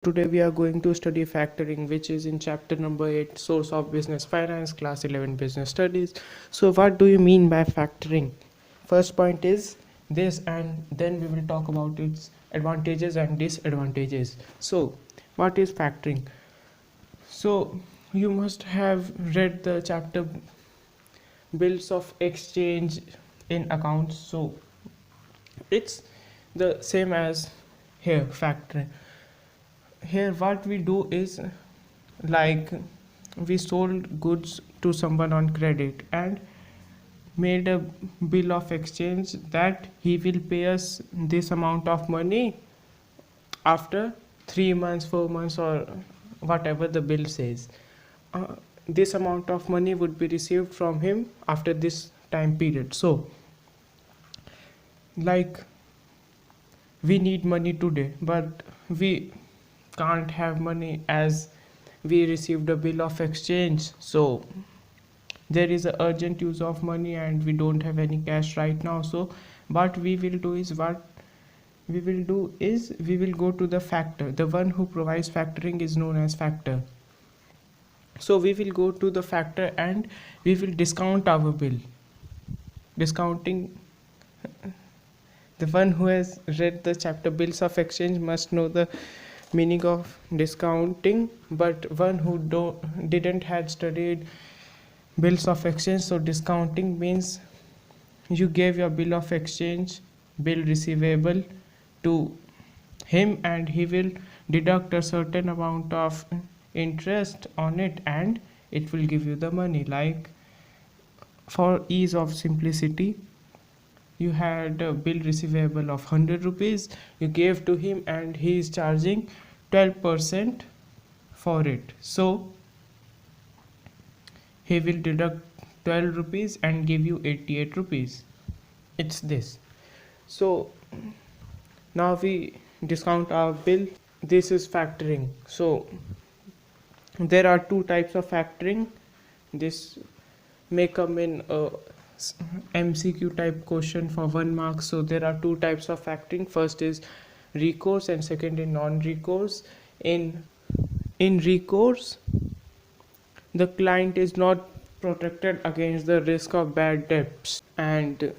today we are going to study factoring, which is in chapter number 8, Source of Business Finance, class 11 Business Studies. So what do you mean by factoring? First point is this, and then we will talk about its advantages and disadvantages. So what is factoring? So you must have read the chapter bills of exchange in accounts. So it's the same as here factoring. Here what we do is, like, we sold goods to someone on credit and made a bill of exchange that he will pay us this amount of money after 3 months, 4 months, or whatever the bill says. This amount of money would be received from him after this time period. So like, we need money today, but we can't have money as we received a bill of exchange. So there is a urgent use of money and we don't have any cash right now. So what we will do is we will go to the factor. The one who provides factoring is known as factor. So we will go to the factor and we will discount our bill. Discounting, the one who has read the chapter bills of exchange must know the meaning of discounting, but one who didn't had studied bills of exchange. So discounting means you gave your bill of exchange, bill receivable, to him, and he will deduct a certain amount of interest on it and it will give you the money. Like, for ease of simplicity, you had a bill receivable of 100 rupees, you gave to him and he is charging 12% for it. So he will deduct 12 rupees and give you 88 rupees. It's this. So now we discount our bill. This is factoring. So there are two types of factoring. This may come in a MCQ type question for 1 mark. So there are two types of factoring. First is recourse and second is non-recourse. In recourse, the client is not protected against the risk of bad debts, and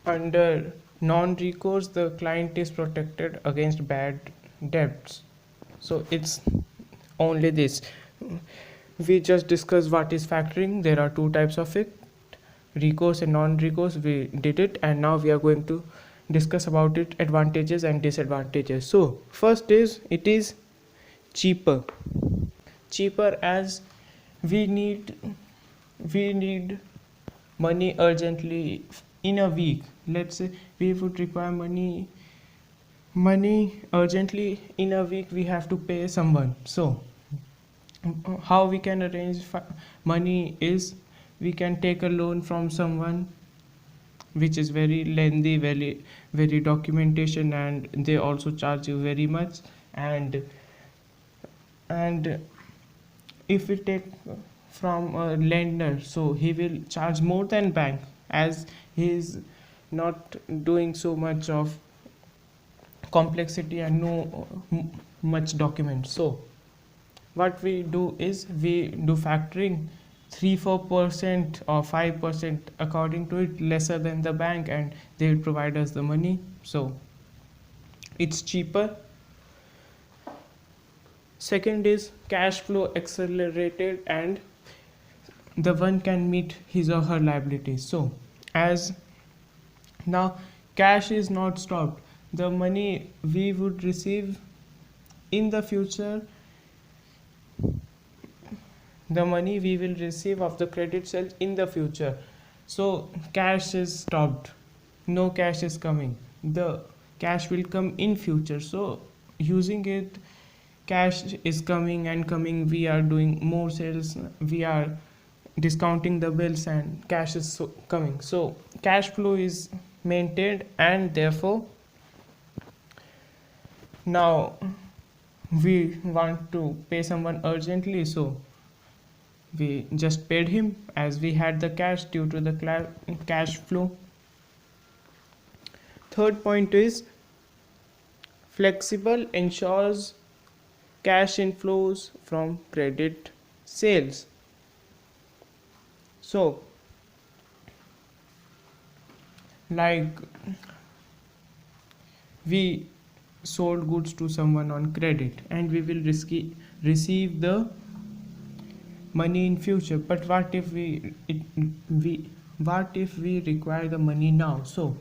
under non-recourse the client is protected against bad debts. So it's only this. We just discussed what is factoring. There are two types of it, recourse and non-recourse. We did it, and now we are going to discuss about it advantages and disadvantages. So first is, it is cheaper as we need money urgently in a week. Let's say we would require money urgently in a week. We have to pay someone. So how we can arrange money is, we can take a loan from someone, which is very lengthy, very documentation, and they also charge you very much. And if we take from a lender, so he will charge more than bank, as he is not doing so much of complexity and no much documents. So what we do is, we do factoring 3-4% or 5% according to it, lesser than the bank, and they will provide us the money. So it's cheaper. Second is cash flow accelerated, and the one can meet his or her liabilities. So as now cash is not stopped, the money we would receive in the future, the money we will receive of the credit sales in the future. So cash is stopped, no cash is coming, the cash will come in future. So using it, cash is coming and coming, we are doing more sales, we are discounting the bills, and cash is coming. So cash flow is maintained, and therefore now we want to pay someone urgently, so we just paid him as we had the cash due to the cash flow. Third point is flexible, ensures cash inflows from credit sales. So, like, we sold goods to someone on credit and we will receive the money in future. But what if we require the money now? So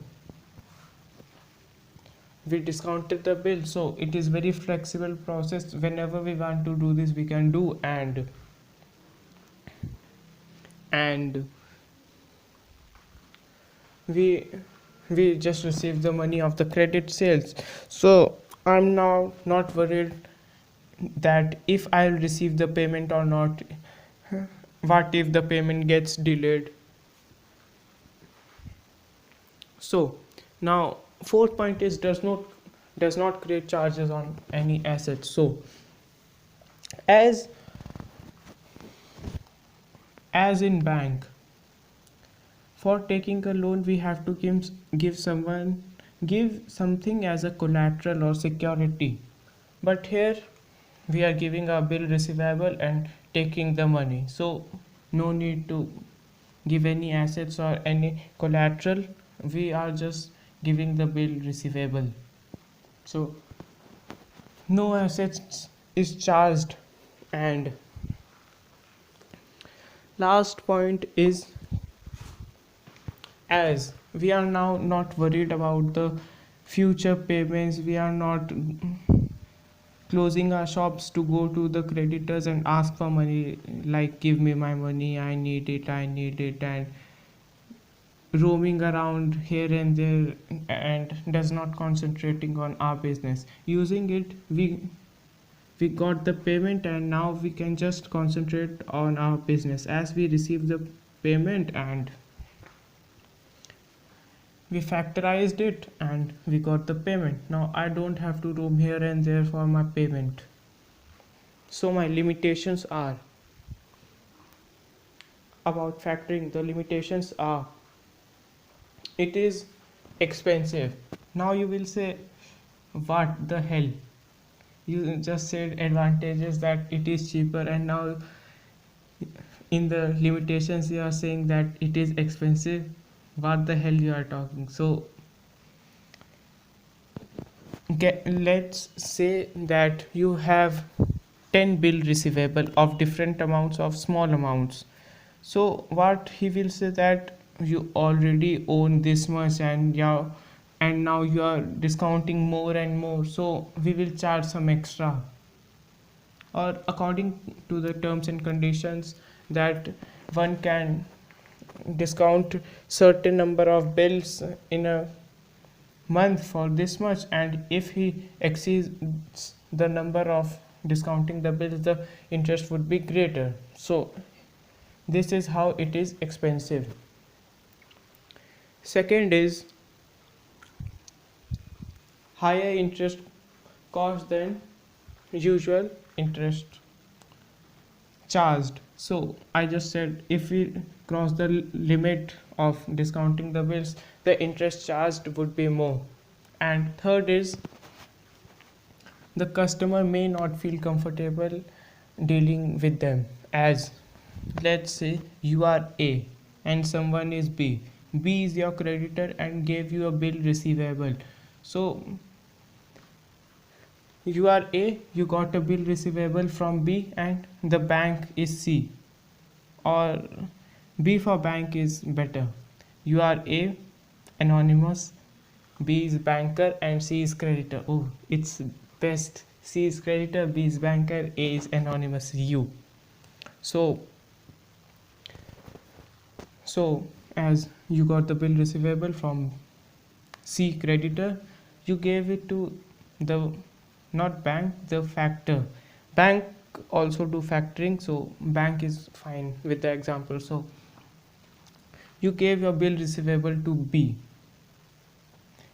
we discounted the bill, so it is very flexible process. Whenever we want to do this, we can do. And we we just received the money of the credit sales. So I'm now not worried that if I'll receive the payment or not. What if the payment gets delayed? So now fourth point is does not create charges on any assets. So as as in bank, for taking a loan we have to give something as a collateral or security. But here we are giving a bill receivable and taking the money. So no need to give any assets or any collateral. We are just giving the bill receivable. So no assets is charged. And last point is, as we are now not worried about the future payments, we are not closing our shops to go to the creditors and ask for money, like give me my money, I need it, and roaming around here and there and does not concentrating on our business. Using it, we got the payment and now we can just concentrate on our business as we receive the payment and we factorized it and we got the payment. Now I don't have to roam here and there for my payment. So my limitations are about factoring. The limitations are, it is expensive. Now you will say, what the hell, you just said advantages that it is cheaper, and now in the limitations you are saying that it is expensive. What the hell you are talking? So let's say that you have 10 bill receivable of different amounts of small amounts. So what he will say that you already own this much and now you are discounting more and more, so we will charge some extra. Or according to the terms and conditions, that one can discount certain number of bills in a month for this much, and if he exceeds the number of discounting the bills, the interest would be greater. So this is how it is expensive. Second is higher interest cost than usual interest charged. So I just said if we cross the limit of discounting the bills, the interest charged would be more. And third is the customer may not feel comfortable dealing with them. As let's say you are A and someone is B. B is your creditor and gave you a bill receivable. So you are A, you got a bill receivable from B, and the bank is C, or B for bank is better. You are A, anonymous, B is banker, and C is creditor. Oh, it's best. C is creditor, B is banker, A is anonymous, you. So as you got the bill receivable from C, creditor, you gave it to the, not bank, the factor. Bank also do factoring, so bank is fine with the example. So you gave your bill receivable to B,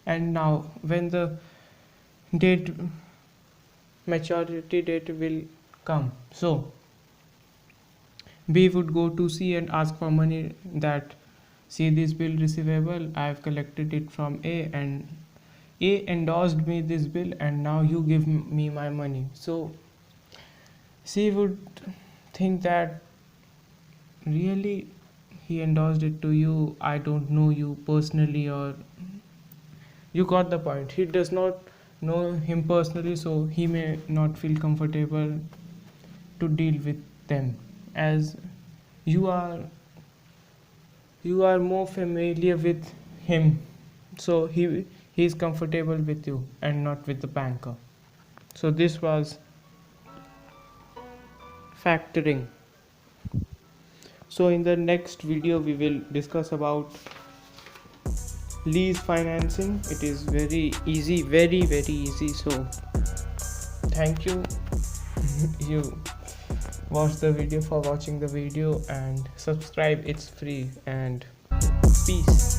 and now when the date maturity date will come, so B would go to C and ask for money, that see this bill receivable, I have collected it from A and A endorsed me this bill and now you give me my money. So she would think that really he endorsed it to you. I don't know you personally, or you got the point. He does not know him personally, so he may not feel comfortable to deal with them, as you are you are more familiar with him, so he is comfortable with you and not with the banker. So this was factoring. So in the next video we will discuss about lease financing. It is very easy, very easy. So thank you. You watch the video, for watching the video, and subscribe, it's free. And peace.